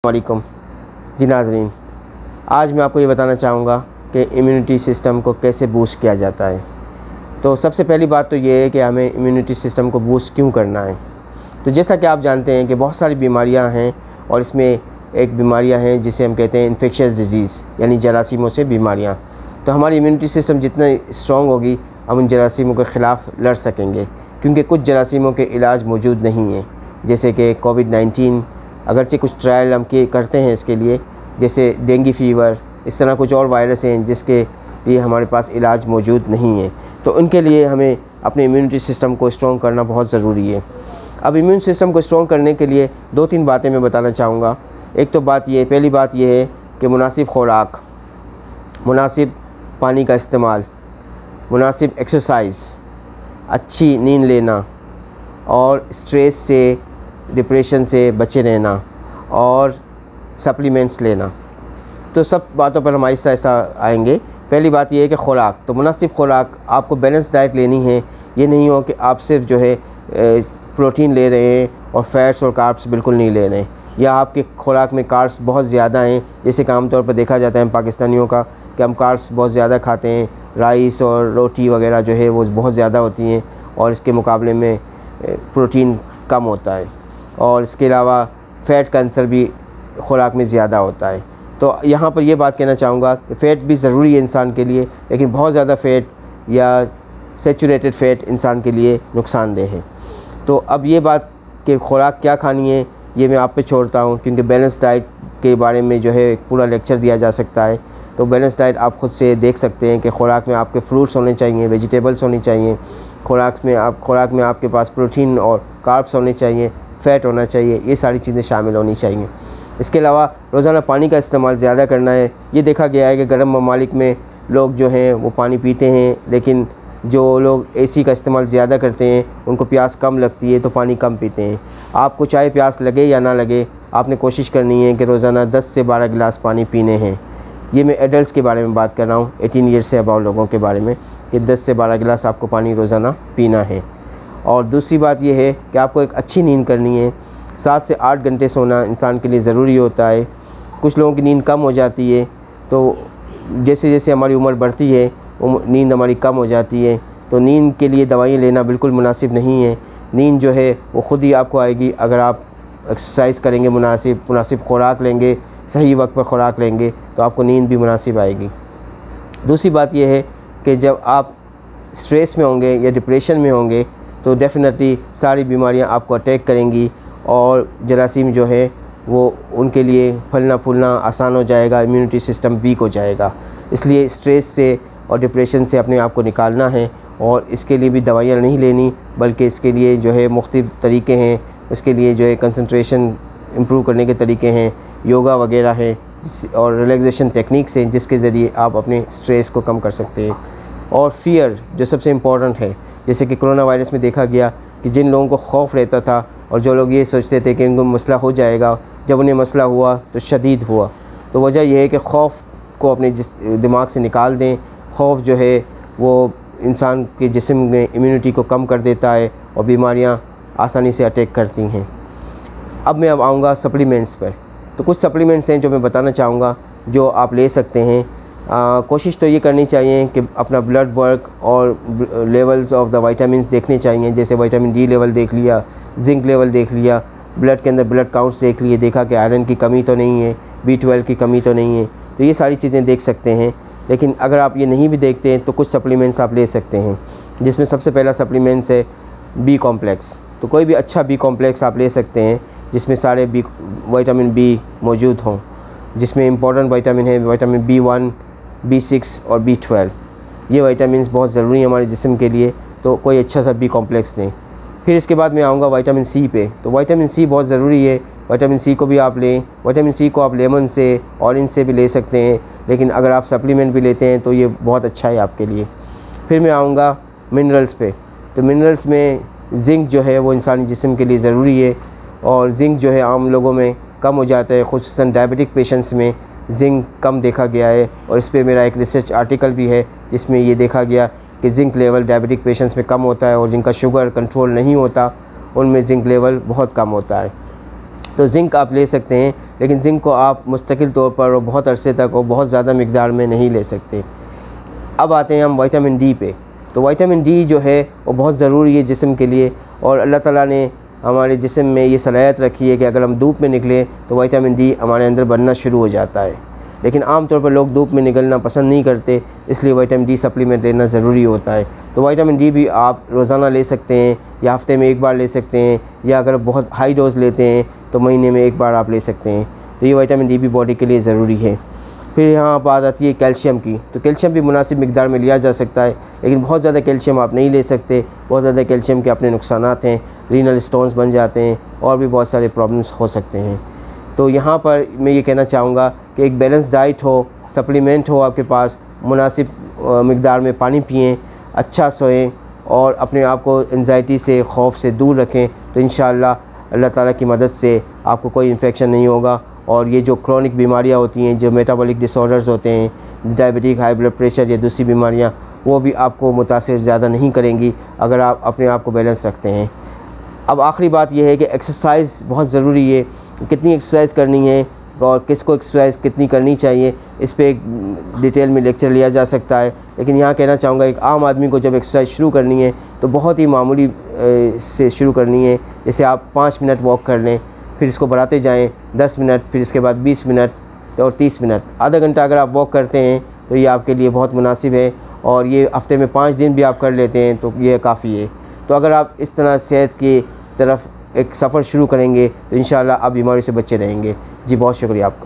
वालेकुम जी नाज़रीन, आज मैं आपको ये बताना चाहूँगा कि इम्यूनिटी सिस्टम को कैसे बूस्ट किया जाता है। तो सबसे पहली बात तो ये है कि हमें इम्यूनिटी सिस्टम को बूस्ट क्यों करना है। तो जैसा कि आप जानते हैं कि बहुत सारी बीमारियां हैं और इसमें एक बीमारियां हैं जिसे हम कहते हैं इन्फेक्शियस डिजीज़, यानी जरासीमों से बीमारियां। तो हमारी इम्यूनिटी सिस्टम जितना स्ट्रॉन्ग होगी हम उन जरासीमों के ख़िलाफ़ लड़ सकेंगे, क्योंकि कुछ जरासीमों के इलाज मौजूद नहीं हैं, जैसे कि कोविड-19। अगरचे कुछ ट्रायल हम करते हैं इसके लिए, जैसे डेंगू फीवर, इस तरह कुछ और वायरस हैं जिसके लिए हमारे पास इलाज मौजूद नहीं है। तो उनके लिए हमें अपने इम्यूनिटी सिस्टम को स्ट्रॉन्ग करना बहुत ज़रूरी है। अब इम्यून सिस्टम को स्ट्रॉन्ग करने के लिए 2-3 बातें मैं बताना चाहूँगा। एक तो पहली बात ये है कि मुनासिब खुराक, मुनासिब पानी का इस्तेमाल, मुनासिब एक्सरसाइज, अच्छी नींद लेना और स्ट्रेस से, डिप्रेशन से बचे रहना और सप्लीमेंट्स लेना। तो सब बातों पर हम आहिस्ता आहिस्ता आएंगे। पहली बात यह है कि खुराक, तो मुनासिब खुराक, आपको बैलेंस डाइट लेनी है। ये नहीं हो कि आप सिर्फ जो है प्रोटीन ले रहे हैं और फैट्स और कार्ब्स बिल्कुल नहीं ले रहे हैं, या आपके खुराक में कार्ब्स बहुत ज़्यादा हैं, जैसे कि आमतौर पर देखा जाता है पाकिस्तानियों का कि हम कार्ब्स बहुत ज़्यादा खाते हैं, राइस और रोटी वगैरह जो है वो बहुत ज़्यादा होती हैं और इसके मुकाबले में प्रोटीन कम होता है, और इसके अलावा फ़ैट का अंसर भी खुराक में ज़्यादा होता है। तो यहाँ पर ये बात कहना चाहूँगा कि फ़ैट भी ज़रूरी है इंसान के लिए, लेकिन बहुत ज़्यादा फ़ैट या सैचुरेटेड फ़ैट इंसान के लिए नुकसानदेह है। तो अब ये बात कि खुराक क्या खानी है ये मैं आप पे छोड़ता हूँ, क्योंकि बैलेंस डाइट के बारे में जो है एक पूरा लेक्चर दिया जा सकता है। तो बैलेंस डाइट आप ख़ुद से देख सकते हैं कि खुराक में आपके फ्रूट्स होने चाहिए, वेजिटेबल्स होनी चाहिए, खुराक में आपके पास प्रोटीन और कार्ब्स होने चाहिए, फ़ैट होना चाहिए, ये सारी चीज़ें शामिल होनी चाहिए। इसके अलावा रोज़ाना पानी का इस्तेमाल ज़्यादा करना है। ये देखा गया है कि गर्म ममालिक में लोग जो हैं वो पानी पीते हैं, लेकिन जो लोग एसी का इस्तेमाल ज़्यादा करते हैं उनको प्यास कम लगती है, तो पानी कम पीते हैं। आपको चाहे प्यास लगे या ना लगे, आपने कोशिश करनी है कि रोज़ाना 10 से 12 गिलास पानी पीने हैं। ये मैं एडल्ट्स के बारे में बात कर रहा हूँ, 18 ईयर से अबव लोगों के बारे में, कि 10 से 12 गिलास आपको पानी रोज़ाना पीना है। और दूसरी बात यह है कि आपको एक अच्छी नींद करनी है। 7 से 8 घंटे सोना इंसान के लिए ज़रूरी होता है। कुछ लोगों की नींद कम हो जाती है, तो जैसे जैसे हमारी उम्र बढ़ती है नींद हमारी कम हो जाती है। तो नींद के लिए दवाइयाँ लेना बिल्कुल मुनासिब नहीं है। नींद जो है वो ख़ुद ही आपको आएगी अगर आप एक्सरसाइज करेंगे, मुनासिब खुराक लेंगे, सही वक्त पर खुराक लेंगे, तो आपको नींद भी मुनासिब आएगी। दूसरी बात यह है कि जब आप स्ट्रेस में होंगे या डिप्रेशन में होंगे तो डेफ़िनेटली सारी बीमारियां आपको अटैक करेंगी और जरासीम जो है वो उनके लिए फलना फूलना आसान हो जाएगा, इम्यूनिटी सिस्टम वीक हो जाएगा। इसलिए स्ट्रेस से और डिप्रेशन से अपने आप को निकालना है, और इसके लिए भी दवाइयाँ नहीं लेनी, बल्कि इसके लिए जो है मुख्तलिफ़ तरीक़े हैं। उसके लिए जो है कंसंट्रेशन इम्प्रूव करने के तरीक़े हैं, योगा वगैरह है और रिलैक्सेशन टेक्निक्स हैं, जिसके ज़रिए आप अपने स्ट्रेस को कम कर सकते हैं। और फ़ियर जो सबसे इम्पॉर्टेंट है, जैसे कि कोरोना वायरस में देखा गया कि जिन लोगों को खौफ रहता था और जो लोग ये सोचते थे कि इनको मसला हो जाएगा, जब उन्हें मसला हुआ तो शदीद हुआ। तो वजह यह है कि खौफ को अपने दिमाग से निकाल दें। खौफ जो है वो इंसान के जिस्म में इम्यूनिटी को कम कर देता है और बीमारियां आसानी से अटैक करती हैं। अब मैं आऊँगा सप्लीमेंट्स पर। तो कुछ सप्लीमेंट्स हैं जो मैं बताना चाहूँगा जो आप ले सकते हैं। कोशिश तो ये करनी चाहिए कि अपना ब्लड वर्क और लेवल्स ऑफ द विटामिन्स देखने चाहिए, जैसे विटामिन डी लेवल देख लिया, जिंक लेवल देख लिया, ब्लड के अंदर ब्लड काउंट्स देख लिए, देखा कि आयरन की कमी तो नहीं है, B12 की कमी तो नहीं है। तो ये सारी चीज़ें देख सकते हैं। लेकिन अगर आप ये नहीं भी देखते हैं तो कुछ सप्लीमेंट्स आप ले सकते हैं, जिसमें सबसे पहला सप्लीमेंट्स है बी कॉम्प्लेक्स। तो कोई भी अच्छा बी कॉम्प्लेक्स आप ले सकते हैं जिसमें सारे विटामिन बी मौजूद हों, जिसमें इंपॉर्टेंट विटामिन है विटामिन B1, B6 और B12। ये विटामिन्स बहुत ज़रूरी हैं हमारे जिस्म के लिए, तो कोई अच्छा सा बी कॉम्प्लेक्स लें। फिर इसके बाद मैं आऊँगा विटामिन सी पे। तो विटामिन सी बहुत ज़रूरी है, विटामिन सी को भी आप लें। विटामिन सी को आप लेमन से, ऑरेंज से भी ले सकते हैं, लेकिन अगर आप सप्लीमेंट भी लेते हैं तो ये बहुत अच्छा है आपके लिए। फिर मैं आऊँगा मिनरल्स पे। तो मिनरल्स में जिंक जो है वो इंसानी जिस्म के लिए ज़रूरी है, और जिंक जो है आम लोगों में कम हो जाता है, ख़ुसूसन डायबिटिक पेशेंट्स में जिंक कम देखा गया है। और इस पे मेरा एक रिसर्च आर्टिकल भी है जिसमें ये देखा गया कि जिंक लेवल डायबिटिक पेशेंट्स में कम होता है, और जिनका शुगर कंट्रोल नहीं होता उनमें जिंक लेवल बहुत कम होता है। तो ज़िंक आप ले सकते हैं, लेकिन ज़िंक को आप मुस्तकिल तौर पर और बहुत अरसे तक और बहुत ज़्यादा मिक़दार में नहीं ले सकते। अब आते हैं हम विटामिन डी पे। तो विटामिन डी जो है वो बहुत ज़रूरी है जिस्म के लिए, और अल्लाह ताला ने हमारे जिस्म में ये सलाहियत रखी है कि अगर हम धूप में निकलें तो विटामिन डी हमारे अंदर बनना शुरू हो जाता है। लेकिन आम तौर पर लोग धूप में निकलना पसंद नहीं करते, इसलिए विटामिन डी सप्लीमेंट लेना ज़रूरी होता है। तो विटामिन डी भी आप रोज़ाना ले सकते हैं या हफ्ते में एक बार ले सकते हैं, या अगर बहुत हाई डोज लेते हैं तो महीने में एक बार आप ले सकते हैं। तो ये विटामिन डी भी बॉडी के लिए ज़रूरी है। फिर यहाँ बात आती है कैल्शियम की। तो कैल्शियम भी मुनासिब मिक़दार में लिया जा सकता है, लेकिन बहुत ज़्यादा कैल्शियम आप नहीं ले सकते। बहुत ज़्यादा कैल्शियम के अपने नुकसानात हैं, रीनल स्टोन्स बन जाते हैं और भी बहुत सारे प्रॉब्लम्स हो सकते हैं। तो यहाँ पर मैं ये कहना चाहूँगा कि एक बैलेंस डाइट हो, सप्लीमेंट हो आपके पास, मुनासिब मिक़दार में पानी पिएँ, अच्छा सोएं और अपने आप को एंजाइटी से, खौफ से दूर रखें। तो इंशाअल्लाह अल्लाह ताला की मदद से आपको कोई इन्फेक्शन नहीं होगा, और ये जो क्रोनिक बीमारियाँ होती हैं, जो मेटाबॉलिक डिसऑर्डर्स होते हैं, डायबिटिक, हाई ब्लड प्रेशर या दूसरी बीमारियाँ, वो भी आपको मुतासिर ज़्यादा नहीं करेंगी अगर आप अपने आप को बैलेंस रखते हैं। अब आखिरी बात यह है कि एक्सरसाइज बहुत ज़रूरी है। कितनी एक्सरसाइज करनी है और किसको एक्सरसाइज कितनी करनी चाहिए, इस पे एक डिटेल में लेक्चर लिया जा सकता है। लेकिन यहाँ कहना चाहूँगा, एक आम आदमी को जब एक्सरसाइज शुरू करनी है तो बहुत ही मामूली से शुरू करनी है। जैसे आप 5 मिनट वॉक कर लें, फिर इसको बढ़ाते जाएं 10 मिनट, फिर इसके बाद 20 मिनट और 30 मिनट। आधा घंटा अगर आप वॉक करते हैं तो ये आपके लिए बहुत मुनासिब है, और ये हफ़्ते में 5 दिन भी आप कर लेते हैं तो ये काफ़ी है। तो अगर आप इस तरह सेहत की तरफ एक सफ़र शुरू करेंगे तो इंशाअल्लाह आप बीमारी से बचे रहेंगे। जी बहुत शुक्रिया आपका।